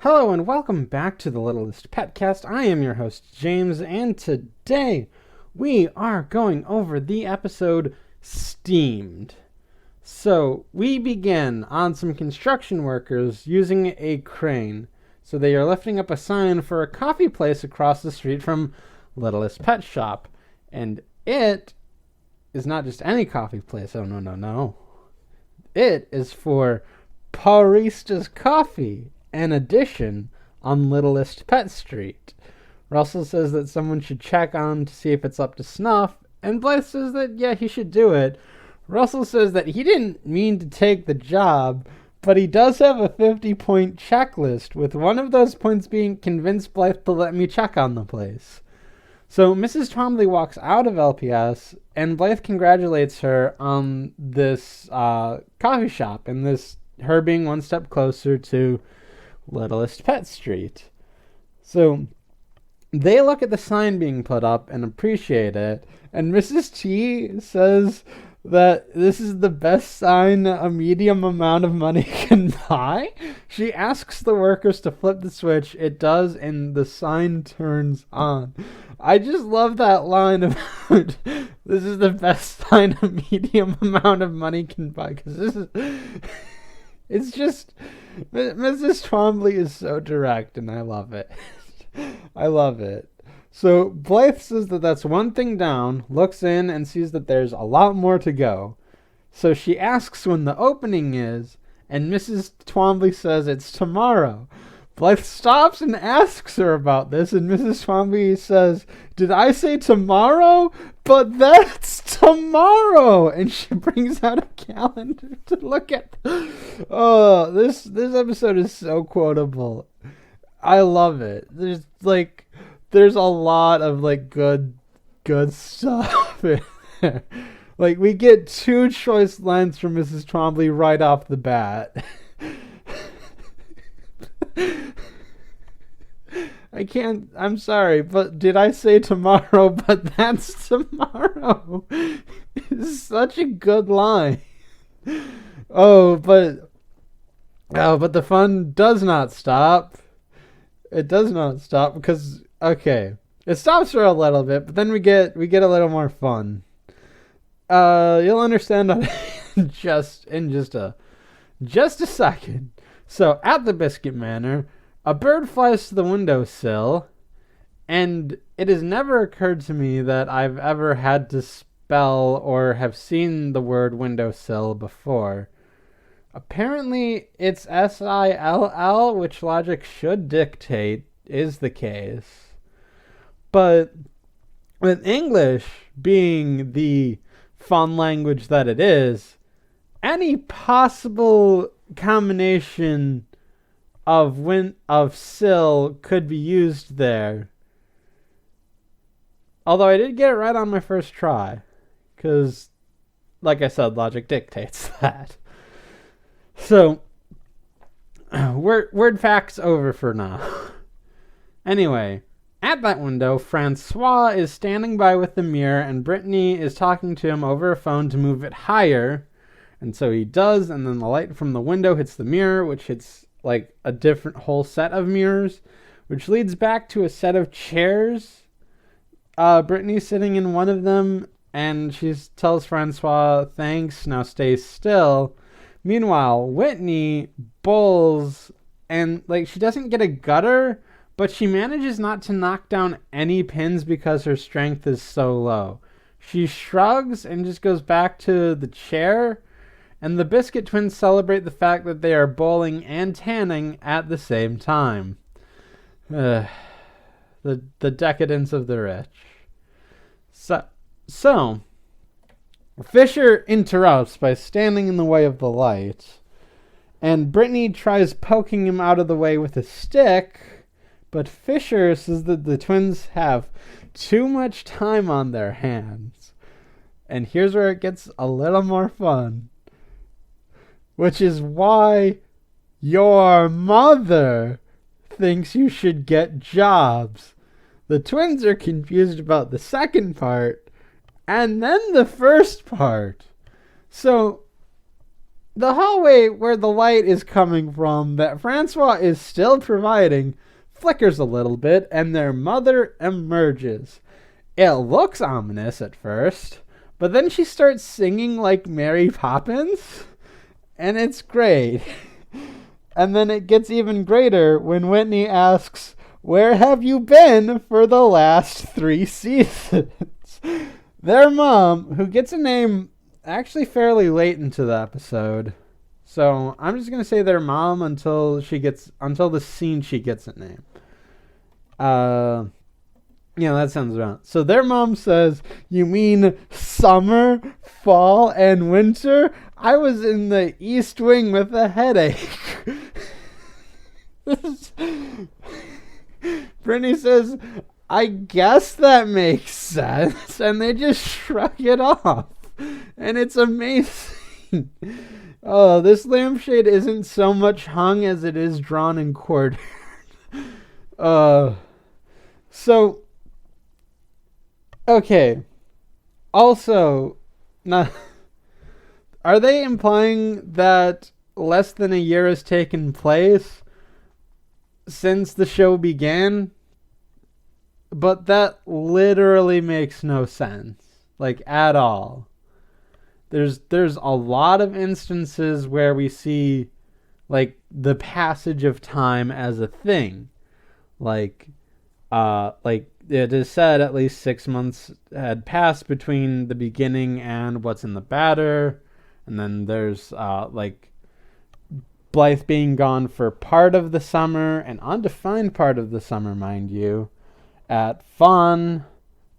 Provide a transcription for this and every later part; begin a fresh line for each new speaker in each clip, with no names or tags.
Hello and welcome back to the Littlest PetCast. I am your host, James, and today we are going over the episode Steamed. So, we begin on some construction workers using a crane. So they are lifting up a sign for a coffee place across the street from Littlest Pet Shop. And it is not just any coffee place. Oh, no. It is for Pawrista's Coffee, an addition on Littlest Pet Street. Russell says that someone should check on to see if it's up to snuff, and Blythe says that, yeah, he should do it. Russell says that he didn't mean to take the job, but he does have a 50-point checklist, with one of those points being convince Blythe to let me check on the place. So Mrs. Twombly walks out of LPS, and Blythe congratulates her on this coffee shop, and her being one step closer to Littlest Pet Street. So they look at the sign being put up and appreciate it, and Mrs. T says that this is the best sign a medium amount of money can buy. She asks the workers to flip the switch. It does, and the sign turns on. I just love that line about this is the best sign a medium amount of money can buy, because this is it's just Mrs. Twombly is so direct, and I love it. I love it. So Blythe says that that's one thing down, looks in and sees that there's a lot more to go. So she asks when the opening is, and Mrs. Twombly says it's tomorrow. Blythe stops and asks her about this, and Mrs. Twombly says, "Did I say tomorrow? But that's tomorrow!" And she brings out a calendar to look at. Oh, this episode is so quotable. I love it. There's a lot of good stuff in there. We get two choice lines from Mrs. Twombly right off the bat. I'm sorry, but did I say tomorrow? But that's tomorrow. It's such a good line. But the fun does not stop. It does not stop because, okay, it stops for a little bit, but then we get a little more fun. You'll understand in just a second. So at the Biskit Manor, a bird flies to the windowsill, and it has never occurred to me that I've ever had to spell or have seen the word windowsill before. Apparently, it's S-I-L-L, which logic should dictate is the case. But with English being the fun language that it is, any possible combination of sill could be used there. Although I did get it right on my first try, because, like I said, logic dictates that. So, word facts over for now. Anyway, at that window, Francois is standing by with the mirror, and Brittany is talking to him over a phone to move it higher. And so he does, and then the light from the window hits the mirror, which hits a different whole set of mirrors, which leads back to a set of chairs. Brittany's sitting in one of them, and she tells Francois, "Thanks, now stay still." Meanwhile, Whitney bowls, and she doesn't get a gutter, but she manages not to knock down any pins because her strength is so low. She shrugs and just goes back to the chair, and the Biskit twins celebrate the fact that they are bowling and tanning at the same time. The decadence of the rich. So Fisher interrupts by standing in the way of the light, and Brittany tries poking him out of the way with a stick, but Fisher says that the twins have too much time on their hands. And here's where it gets a little more fun, which is why your mother thinks you should get jobs. The twins are confused about the second part, and then the first part. So the hallway where the light is coming from that Francois is still providing flickers a little bit, and their mother emerges. It looks ominous at first, but then she starts singing like Mary Poppins, and it's great. And then it gets even greater when Whitney asks, "Where have you been for the last 3 seasons?" Their mom, who gets a name actually fairly late into the episode, so I'm just gonna say their mom until the scene she gets a name. Yeah, that sounds right. So their mom says, "You mean summer, fall, and winter? I was in the East Wing with a headache." Brittany says, "I guess that makes sense." And they just shrug it off. And it's amazing. Oh, this lampshade isn't so much hung as it is drawn and quartered. So, okay. Also, now, are they implying that less than a year has taken place since the show began? But that literally makes no sense, like, at all. There's a lot of instances where we see, like, the passage of time as a thing. Like it is said at least 6 months had passed between the beginning and what's in the batter. And then there's, Blythe being gone for part of the summer, an undefined part of the summer, mind you, at fun.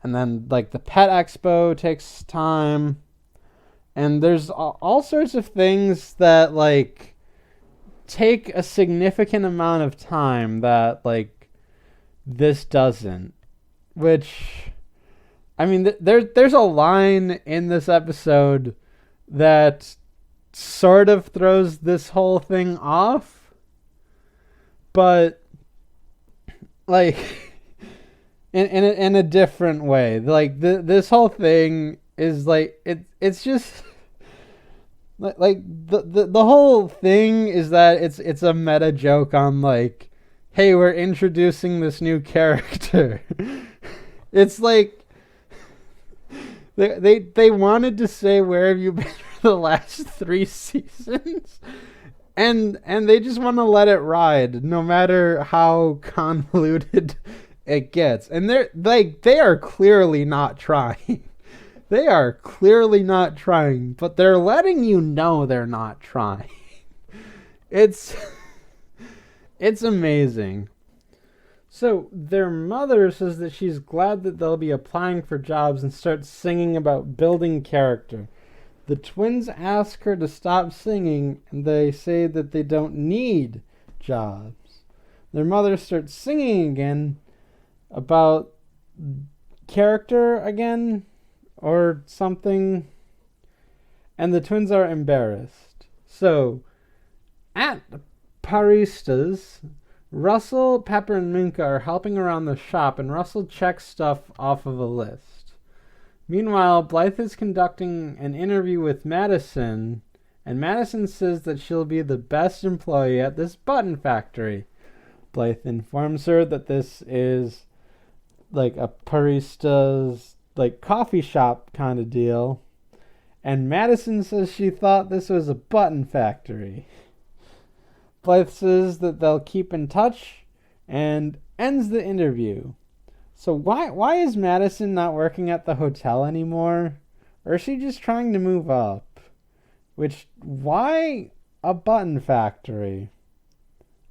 And then, like, the pet expo takes time. And there's all sorts of things that, like, take a significant amount of time that, like, this doesn't. Which, I mean, there's a line in this episode that sort of throws this whole thing off. But, like, in a different way. Like, this whole thing is, like, it's just, like, the whole thing is that it's a meta joke on, like, hey, we're introducing this new character. It's like they wanted to say, "Where have you been for the last 3 seasons?" And they just want to let it ride, no matter how convoluted it gets. And they are clearly not trying. They are clearly not trying, but they're letting you know they're not trying. It's amazing. So their mother says that she's glad that they'll be applying for jobs and start singing about building character. The twins ask her to stop singing, and they say that they don't need jobs. Their mother starts singing again about character again or something, and the twins are embarrassed. So at Pawrista's, Russell, Pepper, and Minka are helping around the shop, and Russell checks stuff off of a list. Meanwhile, Blythe is conducting an interview with Madison, and Madison says that she'll be the best employee at this button factory. Blythe informs her that this is like a Pawrista's, like, coffee shop kind of deal, and Madison says she thought this was a button factory. Blythe says that they'll keep in touch and ends the interview. So why is Madison not working at the hotel anymore? Or is she just trying to move up? Why a button factory?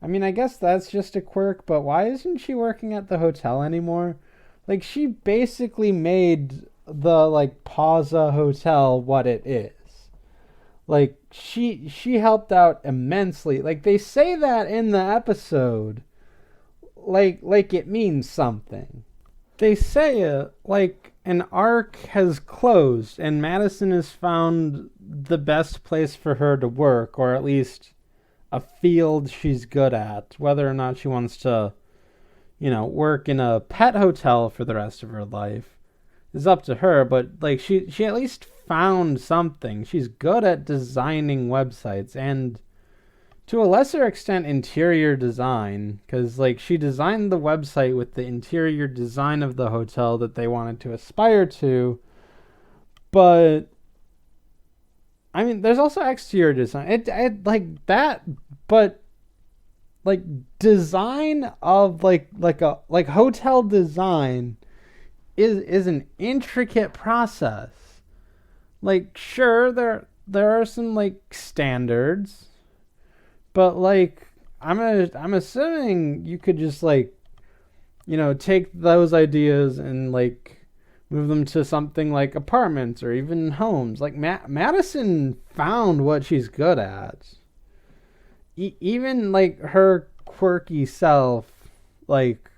I mean, I guess that's just a quirk, but why isn't she working at the hotel anymore? Like, she basically made the, like, Pausa Hotel what it is. Like, she helped out immensely. Like, they say that in the episode. Like it means something. They say it like an arc has closed and Madison has found the best place for her to work, or at least a field she's good at. Whether or not she wants to, work in a pet hotel for the rest of her life is up to her, but, like, she at least found something. She's good at designing websites, and to a lesser extent interior design, because like she designed the website with the interior design of the hotel that they wanted to aspire to. But I mean, there's also exterior design. It like that, but like design of like hotel design is an intricate process. Like, sure, there are some like standards, but like I'm assuming you could just like, you know, take those ideas and like move them to something like apartments or even homes. Like Madison found what she's good at. Even like her quirky self, like,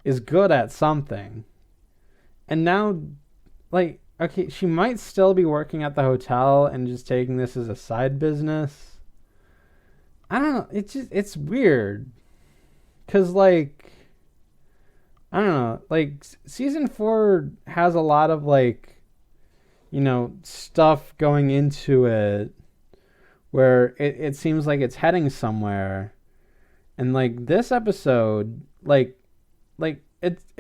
is good at something. And now, like, okay, she might still be working at the hotel and just taking this as a side business. I don't know. It's weird. Because, like, I don't know. Like, season 4 has a lot of, like, you know, stuff going into it where it seems like it's heading somewhere. And, like, this episode, like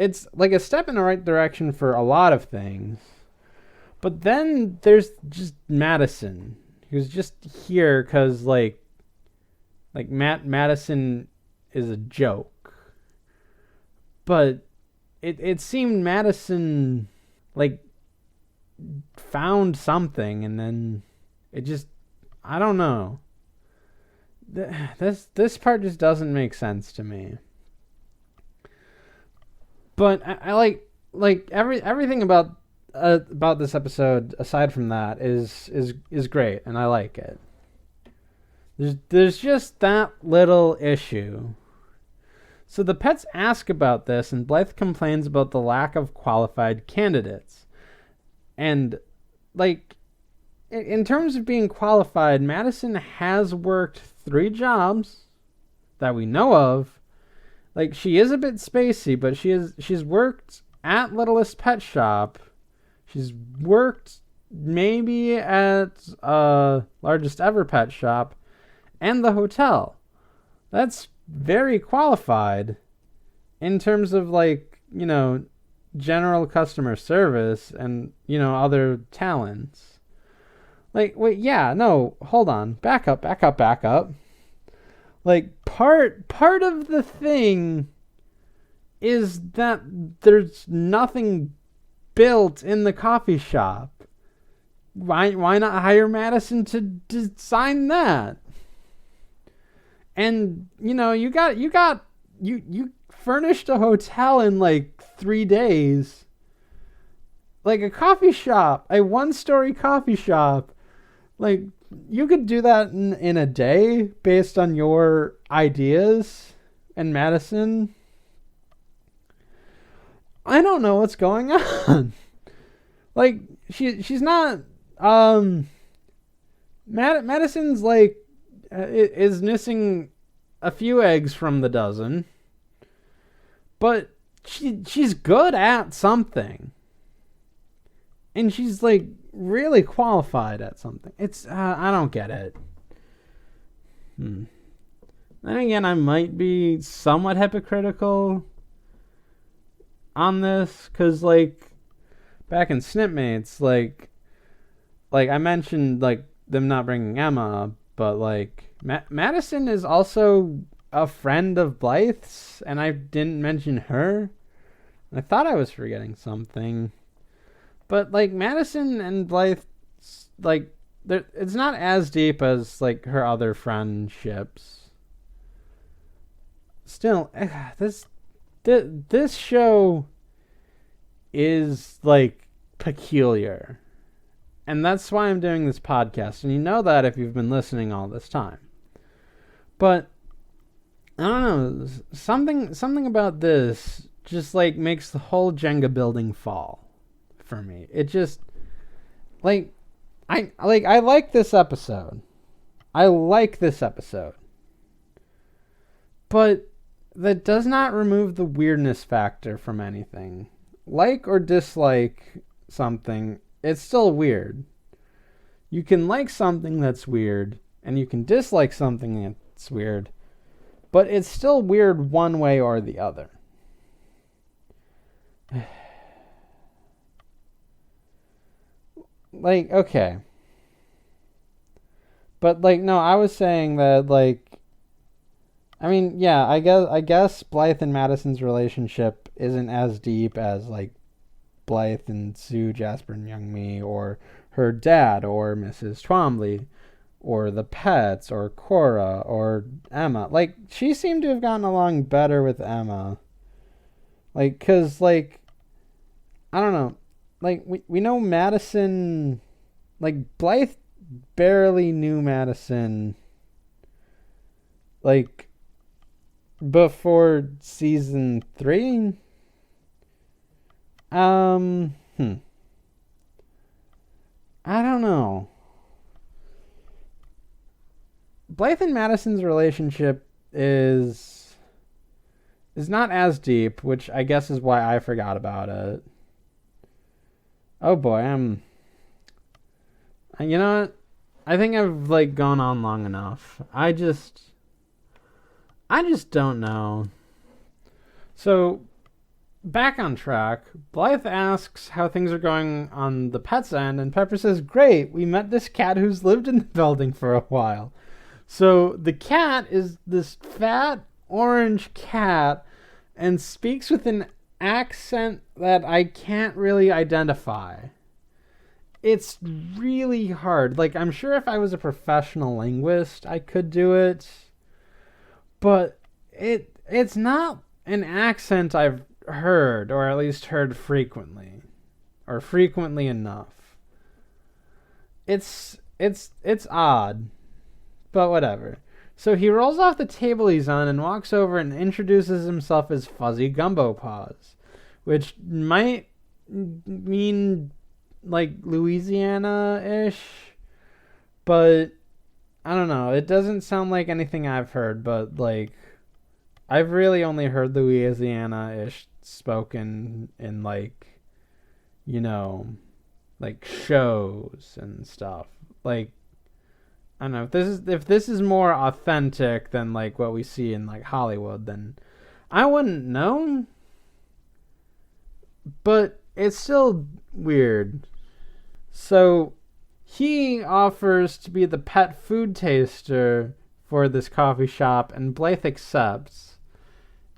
it's like a step in the right direction for a lot of things. But then there's just Madison, who's just here because, like Madison is a joke. But it seemed Madison, like, found something, and then it just, I don't know. This part just doesn't make sense to me. But I like everything about this episode aside from that is great, and I like it. There's just that little issue. So the pets ask about this, and Blythe complains about the lack of qualified candidates. And like, in terms of being qualified, Madison has worked 3 jobs that we know of. Like, she is a bit spacey, but she's worked at Littlest Pet Shop. She's worked maybe at Largest Ever Pet Shop and the hotel. That's very qualified in terms of, like, you know, general customer service and, you know, other talents. Like, wait, yeah, no, hold on. Back up. Like, part of the thing is that there's nothing built in the coffee shop. Why not hire Madison to design that? And, you know, you furnished a hotel in like 3 days. Like a coffee shop, a 1-story coffee shop. Like, you could do that in a day based on your ideas and Madison. I don't know what's going on. Like, she's not, Madison's like, is missing a few eggs from the dozen, but she's good at something. And she's like really qualified at something. It's I don't get it. Then again, I might be somewhat hypocritical on this, because like back in Snipmates, like I mentioned like them not bringing Emma, but like Madison is also a friend of Blythe's, and I didn't mention her. I thought I was forgetting something. But, like, Madison and Blythe, like, it's not as deep as, like, her other friendships. Still, this show is, like, peculiar. And that's why I'm doing this podcast. And you know that if you've been listening all this time. But, I don't know, something about this just, like, makes the whole Jenga building fall. For me, it just like I like this episode. But that does not remove the weirdness factor from anything. Like or dislike something, it's still weird. You can like something that's weird, and you can dislike something that's weird, but it's still weird one way or the other. Like, okay. But, like, no, I was saying that, like, I mean, yeah, I guess Blythe and Madison's relationship isn't as deep as, like, Blythe and Sue, Jasper and Young Me, or her dad, or Mrs. Twombly, or the pets, or Cora, or Emma. Like, she seemed to have gotten along better with Emma. Like, 'cause, like, I don't know. Like, we know Madison, like, Blythe barely knew Madison, like, before season 3. I don't know. Blythe and Madison's relationship is not as deep, which I guess is why I forgot about it. Oh boy, you know what? I think I've, like, gone on long enough. I just don't know. So, back on track, Blythe asks how things are going on the pet's end, and Pepper says, great, we met this cat who's lived in the building for a while. So, the cat is this fat orange cat and speaks with an accent that I can't really identify. It's really hard. Like, I'm sure if I was a professional linguist, I could do it. But it's not an accent I've heard, or at least heard frequently. Or frequently enough. It's odd. But whatever. So he rolls off the table he's on and walks over and introduces himself as Fuzzy Gumbo Paws, which might mean, like, Louisiana-ish, but I don't know. It doesn't sound like anything I've heard, but, like, I've really only heard Louisiana-ish spoken in, like, you know, like, shows and stuff. Like, I don't know, if this is more authentic than, like, what we see in, like, Hollywood, then I wouldn't know. But it's still weird. So he offers to be the pet food taster for this coffee shop, and Blythe accepts.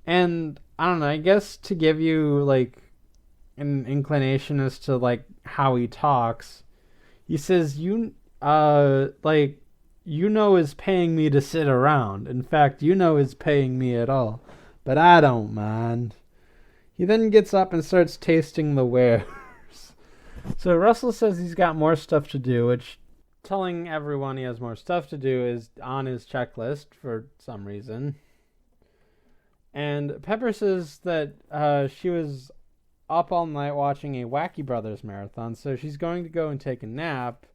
And I don't know, I guess to give you, like, an inclination as to, like, how he talks, he says, is paying me to sit around. In fact, is paying me at all. But I don't mind. He then gets up and starts tasting the wares. So Russell says he's got more stuff to do, which, telling everyone he has more stuff to do, is on his checklist for some reason. And Pepper says that she was up all night watching a Wacky Brothers marathon, so she's going to go and take a nap.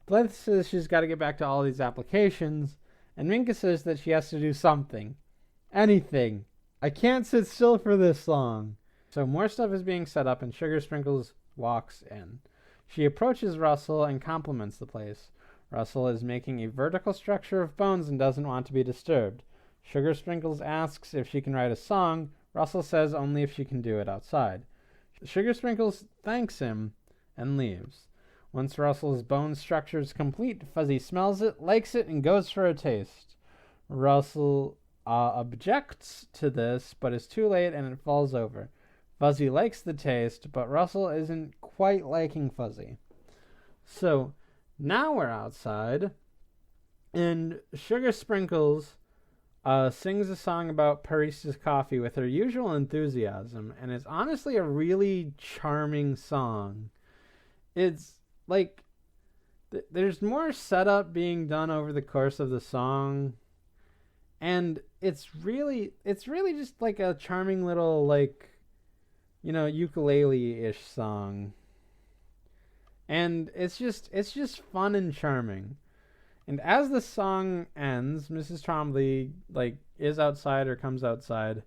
Blythe says she's got to get back to all these applications, and Minka says that she has to do something. Anything. I can't sit still for this long. So more stuff is being set up, and Sugar Sprinkles walks in. She approaches Russell and compliments the place. Russell is making a vertical structure of bones and doesn't want to be disturbed. Sugar Sprinkles asks if she can write a song. Russell says only if she can do it outside. Sugar Sprinkles thanks him and leaves. Once Russell's bone structure is complete, Fuzzy smells it, likes it, and goes for a taste. Russell objects to this, but is too late and it falls over. Fuzzy likes the taste, but Russell isn't quite liking Fuzzy. So now we're outside, and Sugar Sprinkles sings a song about Pawrista's coffee with her usual enthusiasm, and it's honestly a really charming song. It's like, there's more setup being done over the course of the song, and it's really just like a charming little, like, you know, ukulele-ish song. And it's just fun and charming. And as the song ends, Mrs. Twombly, like, is outside or comes outside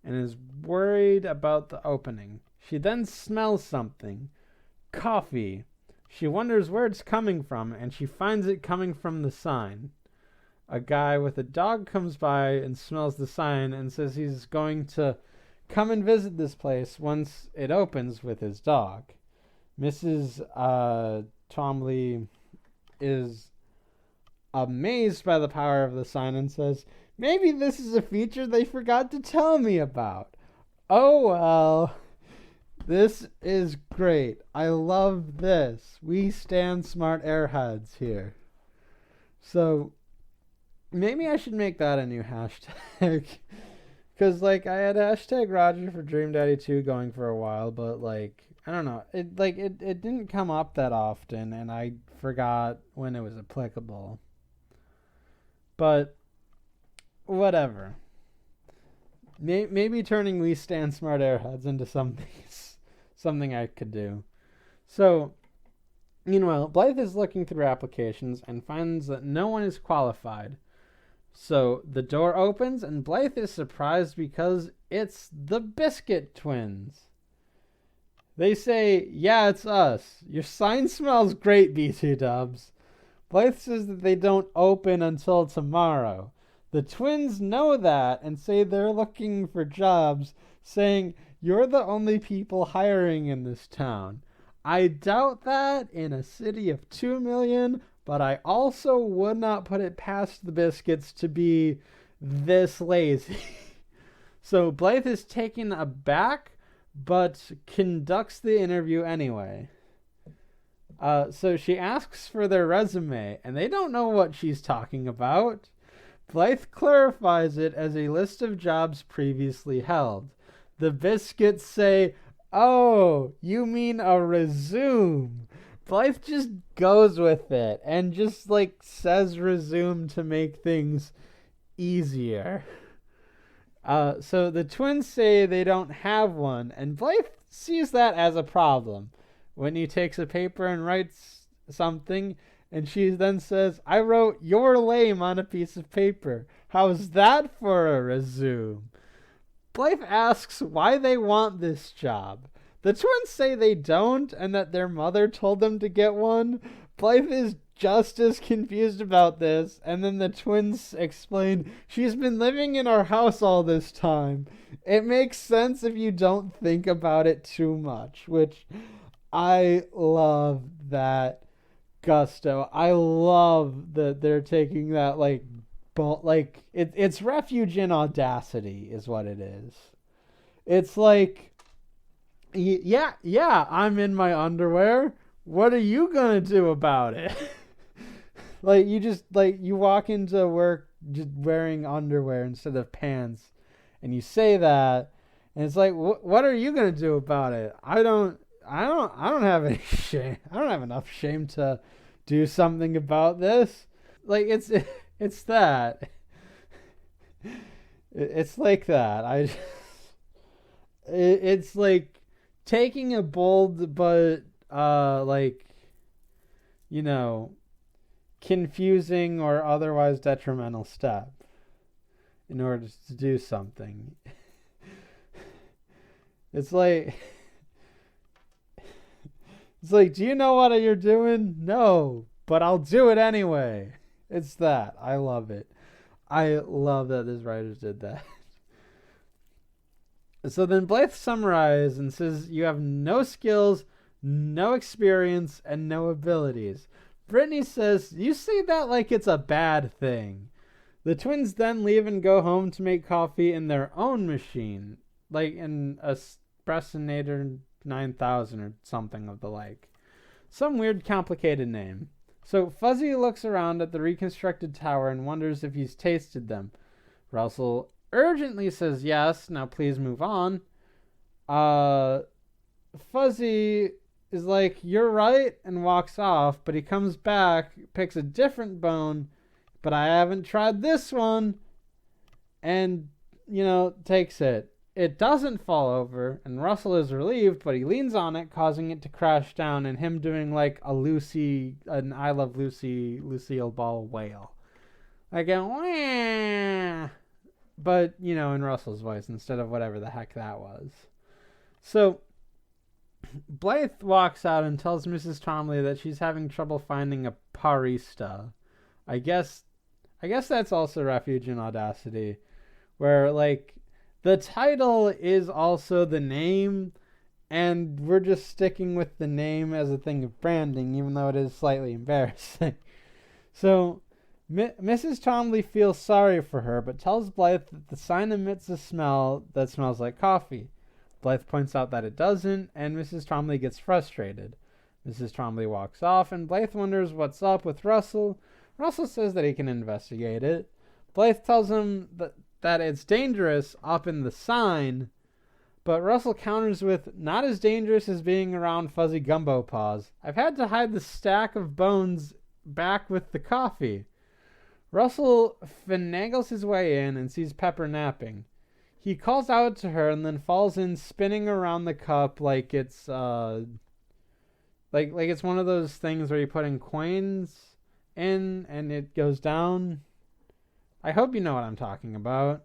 and is worried about the opening. She then smells something. coffee. She wonders where it's coming from, and she finds it coming from the sign. A guy with a dog comes by and smells the sign and says he's going to come and visit this place once it opens with his dog. Mrs. Twombly is amazed by the power of the sign and says, maybe this is a feature they forgot to tell me about. Oh well, this is great. I love this. We Stan Smart Airheads here. So maybe I should make that a new hashtag. Because, like, I had hashtag Roger for Dream Daddy 2 going for a while, but, like, I don't know. It didn't come up that often, and I forgot when it was applicable. But whatever. Maybe turning We Stan Smart Airheads into something I could do. So, meanwhile, Blythe is looking through applications and finds that no one is qualified. So the door opens and Blythe is surprised because it's the Biskit twins. They say, yeah, it's us. Your sign smells great, B2 Dubs. Blythe says that they don't open until tomorrow. The twins know that and say they're looking for jobs, saying, you're the only people hiring in this town. I doubt that in a city of 2 million, but I also would not put it past the Biskits to be this lazy. So Blythe is taken aback, but conducts the interview anyway. So she asks for their resume, and they don't know what she's talking about. Blythe clarifies it as a list of jobs previously held. The Biskits say, oh, you mean a resume. Blythe just goes with it and just, like, says resume to make things easier. So the twins say they don't have one, and Blythe sees that as a problem. Whitney takes a paper and writes something, and she then says, I wrote "you're lame" on a piece of paper. How's that for a resume? Blythe asks why they want this job. The twins say they don't, and that their mother told them to get one. Blythe is just as confused about this, and then the twins explain, she's been living in our house all this time. It makes sense if you don't think about it too much, which I love that gusto. I love that they're taking that, like it's refuge in audacity is what it is. It's like, yeah, I'm in my underwear. What are you gonna do about it? Like, you just, like, you walk into work just wearing underwear instead of pants, and you say that, and it's like, what are you gonna do about it? I don't have any shame. I don't have enough shame to do something about this. Like, it's that. It's like that. It's like taking a bold but confusing or otherwise detrimental step in order to do something. It's like, do you know what you're doing? No, but I'll do it anyway. It's that. I love it. I love that this writer did that. So then Blythe summarizes and says, you have no skills, no experience, and no abilities. Brittany says, you say that like it's a bad thing. The twins then leave and go home to make coffee in their own machine, like in a Espressonator 9000 or something of the like. Some weird complicated name. So Fuzzy looks around at the reconstructed tower and wonders if he's tasted them. Russell urgently says yes, now please move on. Fuzzy is like, you're right, and walks off, but he comes back, picks a different bone, but I haven't tried this one, and, takes it. It doesn't fall over, and Russell is relieved, but he leans on it, causing it to crash down, and him doing like an I Love Lucy, Lucille Ball wail. Like a wah, but, in Russell's voice instead of whatever the heck that was. So Blythe walks out and tells Mrs. Twombly that she's having trouble finding a Pawrista. I guess that's also refuge and audacity, where like the title is also the name, and we're just sticking with the name as a thing of branding, even though it is slightly embarrassing. So Mrs. Twombly feels sorry for her, but tells Blythe that the sign emits a smell that smells like coffee. Blythe points out that it doesn't, and Mrs. Twombly gets frustrated. Mrs. Twombly walks off, and Blythe wonders what's up with Russell. Russell says that he can investigate it. Blythe tells him that it's dangerous up in the sign, but Russell counters with, not as dangerous as being around fuzzy Gumbo paws. I've had to hide the stack of bones back with the coffee. Russell finagles his way in and sees Pepper napping. He calls out to her and then falls in, spinning around the cup like it's like it's one of those things where you put in coins in and it goes down. I hope you know what I'm talking about.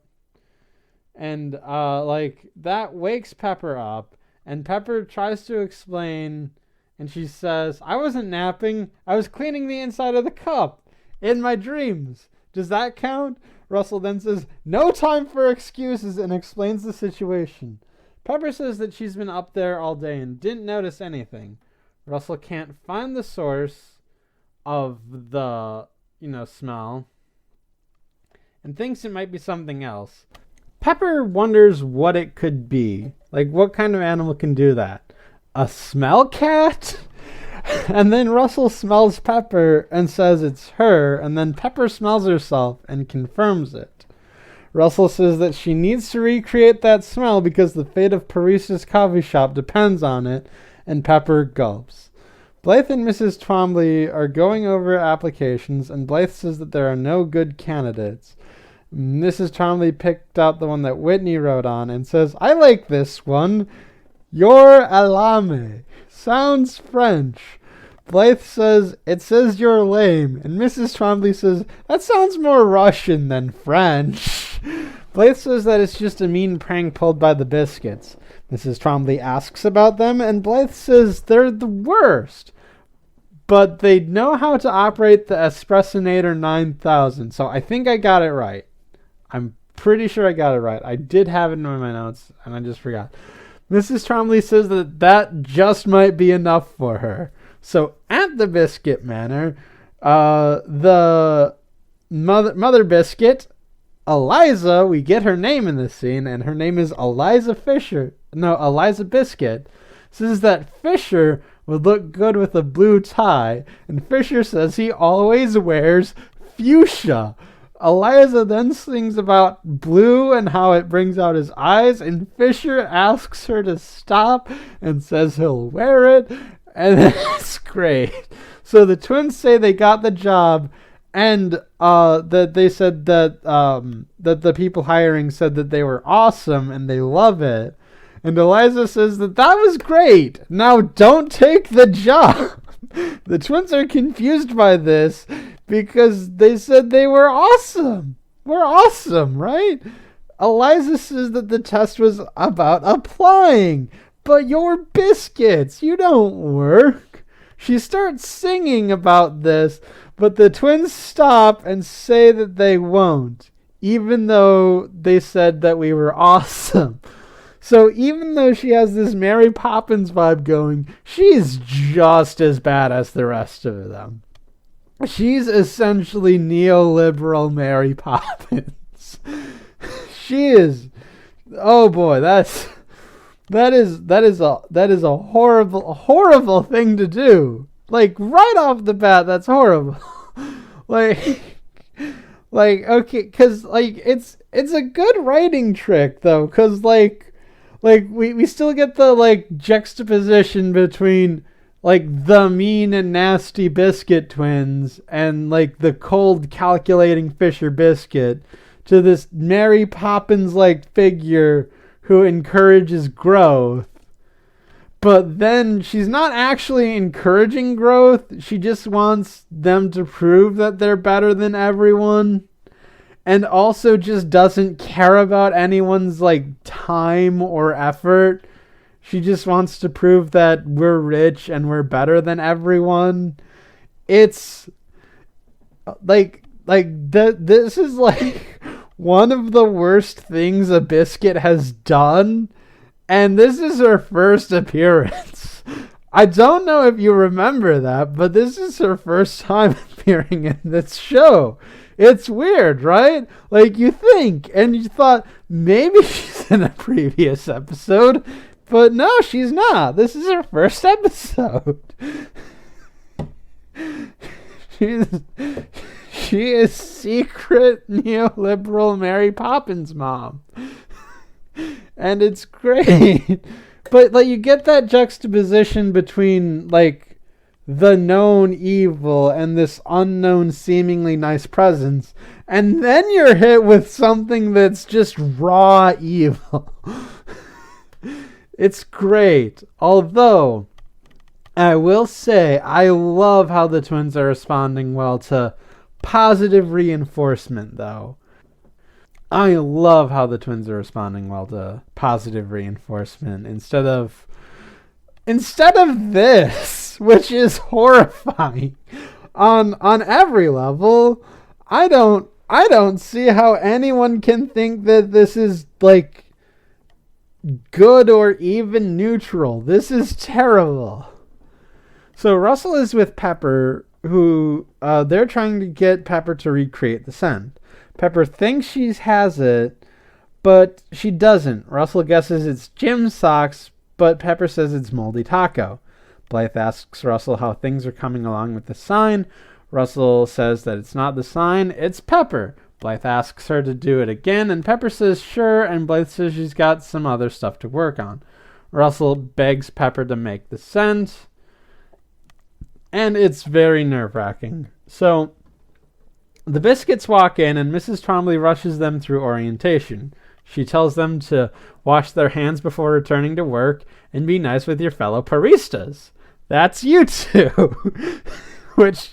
And like that wakes Pepper up, and Pepper tries to explain, and she says, I wasn't napping, I was cleaning the inside of the cup in my dreams. Does that count? Russell then says, no time for excuses, and explains the situation. Pepper says that she's been up there all day and didn't notice anything. Russell can't find the source of the, smell, and thinks it might be something else. Pepper wonders what it could be. Like, what kind of animal can do that? A smell cat? And then Russell smells Pepper and says it's her, and then Pepper smells herself and confirms it. Russell says that she needs to recreate that smell because the fate of Pawrista's coffee shop depends on it, and Pepper gulps. Blythe and Mrs. Twombly are going over applications, and Blythe says that there are no good candidates. Mrs. Twombly picked out the one that Whitney wrote on and says, I like this one. You're alame. Sounds French. Blythe says, it says you're lame. And Mrs. Twombly says, that sounds more Russian than French. Blythe says that it's just a mean prank pulled by the Biskits. Mrs. Twombly asks about them, and Blythe says they're the worst. But they know how to operate the Espressonator 9000, so I think I got it right. I'm pretty sure I got it right. I did have it in my notes, and I just forgot. Mrs. Twombly says that just might be enough for her. So at the Biskit Manor, the mother Biskit, Eliza, we get her name in this scene, and her name is Eliza Biskit, says that Fisher would look good with a blue tie, and Fisher says he always wears fuchsia. Eliza then sings about blue and how it brings out his eyes, and Fisher asks her to stop and says he'll wear it, and it's great. So the twins say they got the job, and that they said that the people hiring said that they were awesome and they love it. And Eliza says that was great. Now don't take the job. The twins are confused by this because they said they were awesome. We're awesome, right? Eliza says that the test was about applying, but you're biscuits. You don't work. She starts singing about this, but the twins stop and say that they won't, even though they said that we were awesome. So even though she has this Mary Poppins vibe going, she's just as bad as the rest of them. She's essentially neoliberal Mary Poppins. She is. Oh boy, that is a horrible thing to do. Like right off the bat, that's horrible. like okay, because like it's a good writing trick though, because like we still get the like juxtaposition between like the mean and nasty Biskit twins and like the cold calculating Fisher Biskit to this Mary Poppins like figure who encourages growth. But then she's not actually encouraging growth. She just wants them to prove that they're better than everyone. And also just doesn't care about anyone's like time or effort. She just wants to prove that we're rich and we're better than everyone. It's this is like one of the worst things a Biskit has done, and this is her first appearance. I don't know if you remember that, but this is her first time appearing in this show. It's weird, right? Like, you think, and you thought maybe she's in a previous episode, but no, she's not. This is her first episode. She is secret neoliberal Mary Poppins mom. And it's great. But like, you get that juxtaposition between like the known evil and this unknown seemingly nice presence, and then you're hit with something that's just raw evil. It's great. Although I will say I love how the twins are responding well to positive reinforcement, though. I love how the twins are responding well to positive reinforcement instead of this, which is horrifying on every level. I don't see how anyone can think that this is like good or even neutral. This is terrible. So Russell is with Pepper, who they're trying to get Pepper to recreate the scent. Pepper thinks she has it, but she doesn't. Russell guesses it's Jim's socks, but Pepper says it's moldy taco. Blythe asks Russell how things are coming along with the sign. Russell says that it's not the sign, it's Pepper. Blythe asks her to do it again, and Pepper says sure, and Blythe says she's got some other stuff to work on. Russell begs Pepper to make the scent, and it's very nerve-wracking. So the Biskits walk in, and Mrs. Twombly rushes them through orientation. She tells them to wash their hands before returning to work and be nice with your fellow Pawristas. That's you two. Which,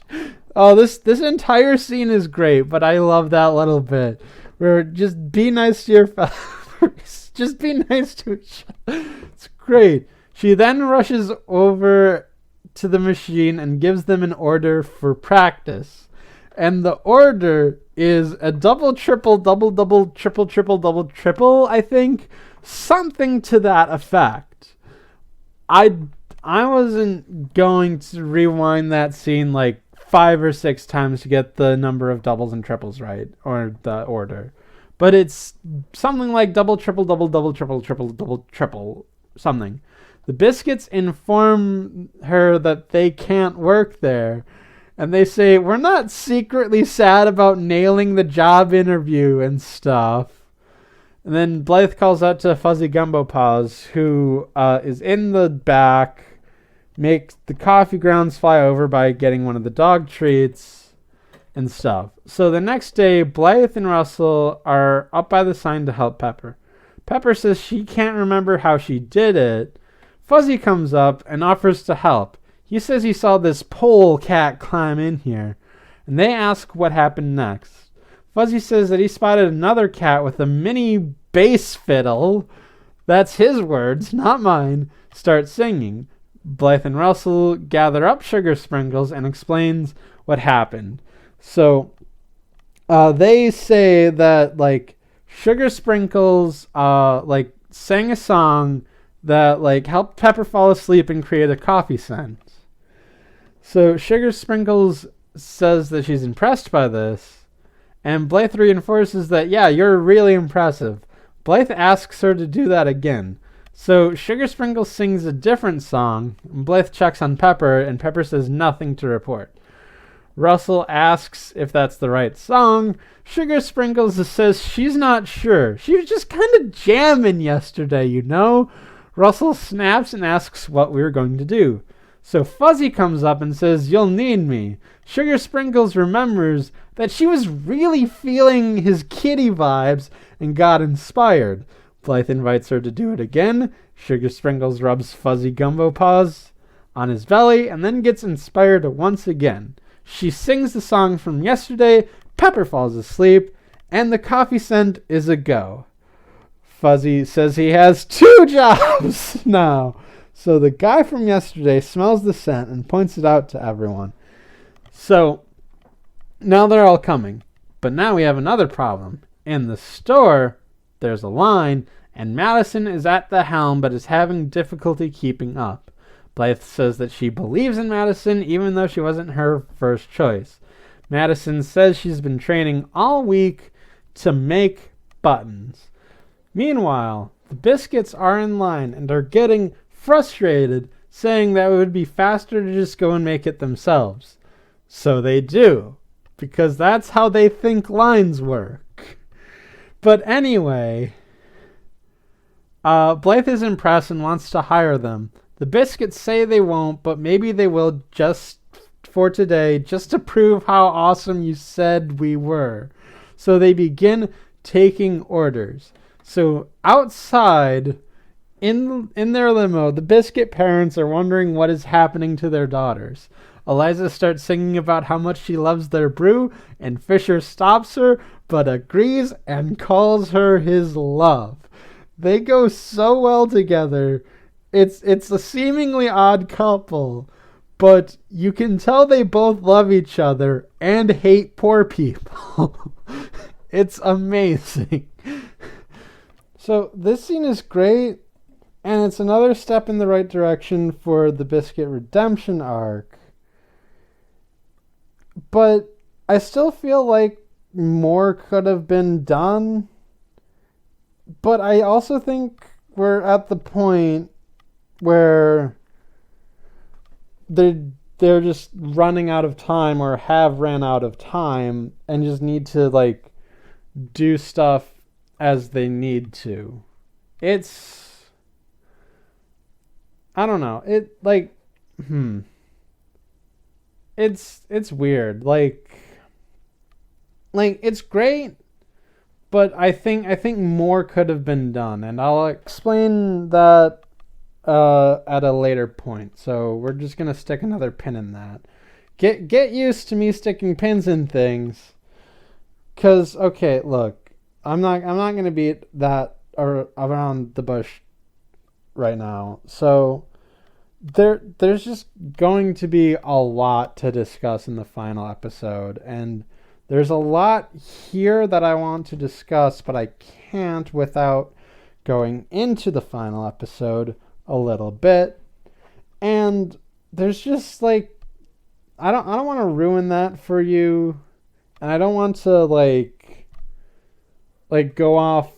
this entire scene is great, but I love that little bit where just be nice to your fellow Pawristas. Just be nice to each other. It's great. She then rushes over to the machine and gives them an order for practice. And the order is a double, triple, double, double, triple, triple, double, triple, I think. Something to that effect. I wasn't going to rewind that scene like 5 or 6 times to get the number of doubles and triples right, or the order. But it's something like double, triple, double, double, triple, triple, double, triple, something. The Biskits inform her that they can't work there. And they say, we're not secretly sad about nailing the job interview and stuff. And then Blythe calls out to Fuzzy Gumbo Paws, who is in the back, makes the coffee grounds fly over by getting one of the dog treats and stuff. So the next day, Blythe and Russell are up by the sign to help Pepper. Pepper says she can't remember how she did it. Fuzzy comes up and offers to help. He says he saw this pole cat climb in here, and they ask what happened next. Fuzzy says that he spotted another cat with a mini bass fiddle, that's his words, not mine, start singing. Blythe and Russell gather up Sugar Sprinkles and explains what happened. So they say that like Sugar Sprinkles like sang a song that like helped Pepper fall asleep and create a coffee scent. So Sugar Sprinkles says that she's impressed by this, and Blythe reinforces that, yeah, you're really impressive. Blythe asks her to do that again. So Sugar Sprinkles sings a different song, and Blythe checks on Pepper, and Pepper says nothing to report. Russell asks if that's the right song. Sugar Sprinkles says she's not sure. She was just kind of jamming yesterday, you know? Russell snaps and asks what we were going to do. So Fuzzy comes up and says, you'll need me. Sugar Sprinkles remembers that she was really feeling his kitty vibes and got inspired. Blythe invites her to do it again. Sugar Sprinkles rubs Fuzzy Gumbo Paws on his belly and then gets inspired once again. She sings the song from yesterday, Pepper falls asleep, and the coffee scent is a go. Fuzzy says he has 2 jobs now. So the guy from yesterday smells the scent and points it out to everyone. So now they're all coming. But now we have another problem. In the store, there's a line, and Madison is at the helm but is having difficulty keeping up. Blythe says that she believes in Madison even though she wasn't her first choice. Madison says she's been training all week to make buttons. Meanwhile, the Biskits are in line and are getting frustrated, saying that it would be faster to just go and make it themselves. So they do, because that's how they think lines work. But anyway, Blythe is impressed and wants to hire them. The Biskits say they won't, but maybe they will just for today, just to prove how awesome you said we were. So they begin taking orders. So outside, in their limo, the Biskit parents are wondering what is happening to their daughters. Eliza starts singing about how much she loves their brew, and Fisher stops her, but agrees and calls her his love. They go so well together. It's a seemingly odd couple, but you can tell they both love each other and hate poor people. It's amazing. So this scene is great, and it's another step in the right direction for the Biskit redemption arc. But I still feel like more could have been done. But I also think we're at the point where they're just running out of time or have ran out of time and just need to like do stuff as they need to. It's, I don't know. It like it's weird. Like it's great, but I think more could have been done, and I'll explain that at a later point. So we're just gonna stick another pin in that. Get used to me sticking pins in things, cause okay, look, I'm not gonna beat that around the bush right now. So there's just going to be a lot to discuss in the final episode, and there's a lot here that I want to discuss, but I can't without going into the final episode a little bit. And there's just like I don't want to ruin that for you, and I don't want to like go off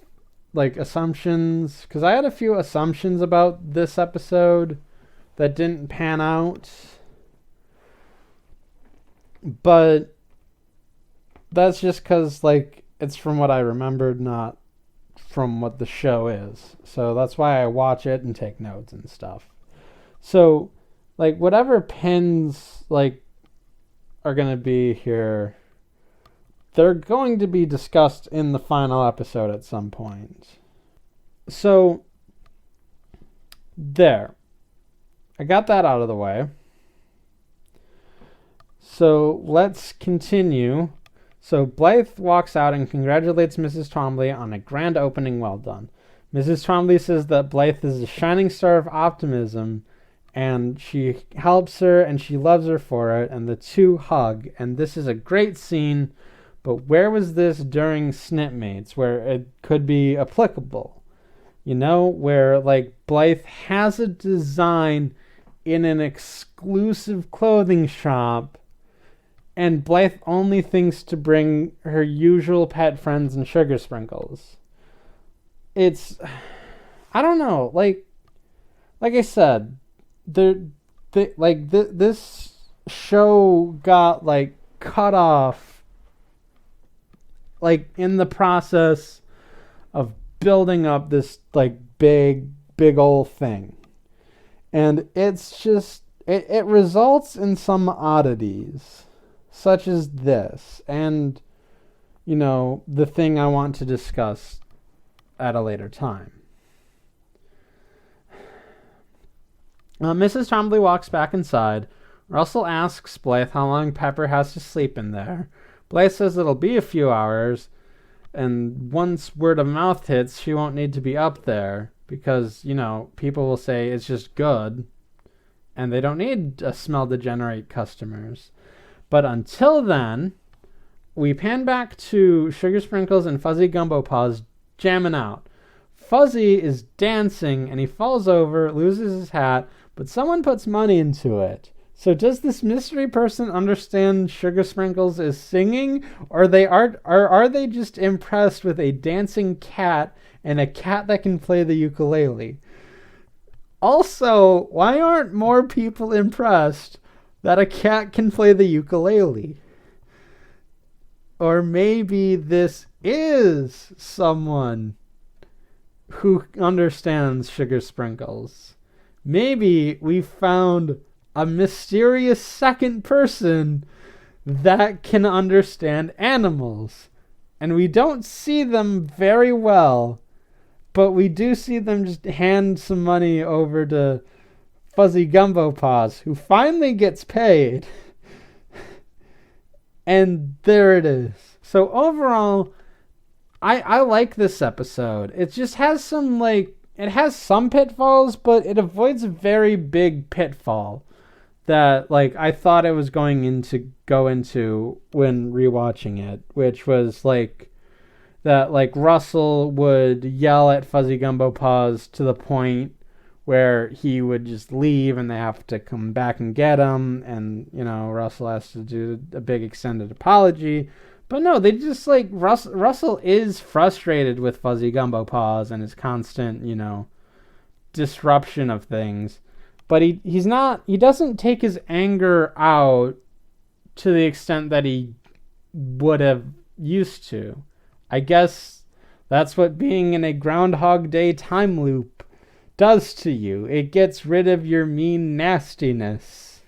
like assumptions, because I had a few assumptions about this episode that didn't pan out, but that's just because like it's from what I remembered, not from what the show is. So that's why I watch it and take notes and stuff. So like whatever pins like are gonna be here, they're going to be discussed in the final episode at some point. So there, I got that out of the way. So let's continue. So Blythe walks out and congratulates Mrs. Twombly on a grand opening well done. Mrs. Twombly says that Blythe is a shining star of optimism, and she helps her and she loves her for it, and the two hug. And this is a great scene, but where was this during Snipmates, where it could be applicable? You know, where like Blythe has a design in an exclusive clothing shop, and Blythe only thinks to bring her usual pet friends and sugar sprinkles. It's, I don't know, like I said, this show got like cut off like in the process of building up this like big old thing. And it's just, it results in some oddities, such as this, and, you know, the thing I want to discuss at a later time. Mrs. Twombly walks back inside. Russell asks Blythe how long Pepper has to sleep in there. Blythe says it'll be a few hours, And once word of mouth hits, she won't need to be up there because, people will say it's just good and they don't need a smell to generate customers. But until then, we pan back to Sugar Sprinkles and Fuzzy Gumbo Paws jamming out. Fuzzy is dancing and he falls over, loses his hat, but someone puts money into it. So does this mystery person understand Sugar Sprinkles is singing, or are they just impressed with a dancing cat and a cat that can play the ukulele? Also, why aren't more people impressed that a cat can play the ukulele? Or maybe this is someone who understands Sugar Sprinkles. Maybe we found a mysterious second person that can understand animals. And we don't see them very well, but we do see them just hand some money over to Fuzzy Gumbo Paws, who finally gets paid. And there it is. So overall, I like this episode. It just has some, it has some pitfalls, but it avoids a very big pitfall that, I thought it was going to go into when rewatching it, which was, that, Russell would yell at Fuzzy Gumbo Paws to the point where he would just leave and they have to come back and get him, and, Russell has to do a big extended apology. But no, they just, Russell is frustrated with Fuzzy Gumbo Paws and his constant, disruption of things. But he doesn't take his anger out to the extent that he would have used to. I guess that's what being in a Groundhog Day time loop does to you. It gets rid of your mean nastiness.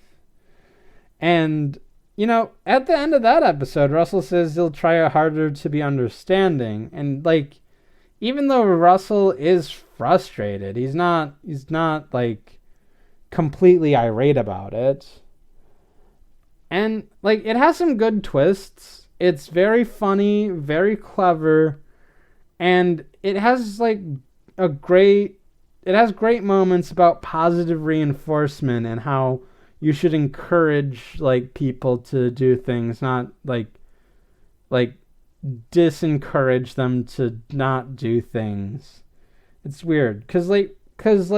And, at the end of that episode, Russell says he'll try harder to be understanding. And, even though Russell is frustrated, he's not completely irate about it. And, it has some good twists. It's very funny, very clever, and it has, great moments about positive reinforcement and how you should encourage, people to do things, not, disencourage them to not do things. It's weird, because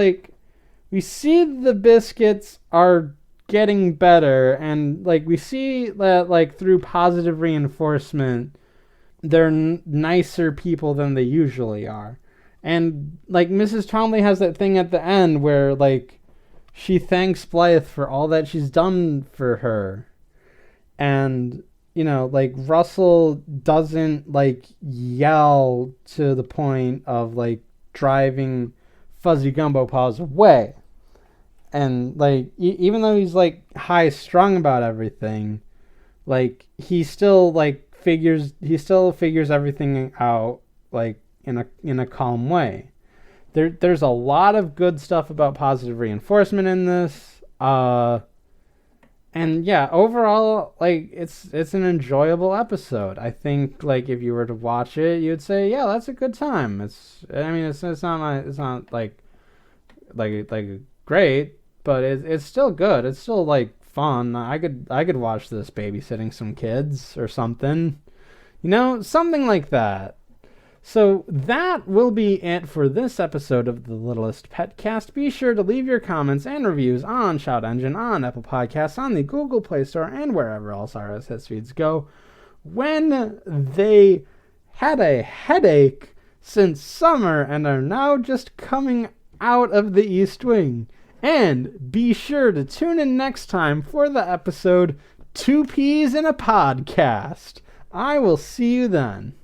we see the Biskits are getting better, and we see that through positive reinforcement they're nicer people than they usually are. And Mrs. Twombly has that thing at the end where she thanks Blythe for all that she's done for her, and Russell doesn't yell to the point of driving Fuzzy Gumbo Paws away. And even though he's high strung about everything, he still figures everything out in a calm way. There's a lot of good stuff about positive reinforcement in this. And yeah, overall, it's an enjoyable episode. I think if you were to watch it, you'd say, yeah, that's a good time. It's not great, but it's still good. It's still fun. I could watch this babysitting some kids or something, something like that. So that will be it for this episode of the Littlest PetCast. Be sure to leave your comments and reviews on Shout Engine, on Apple Podcasts, on the Google Play Store, and wherever else RSS feeds go. When they had a headache since summer and are now just coming out of the East Wing. And be sure to tune in next time for the episode 2 Peas in a Podcast. I will see you then.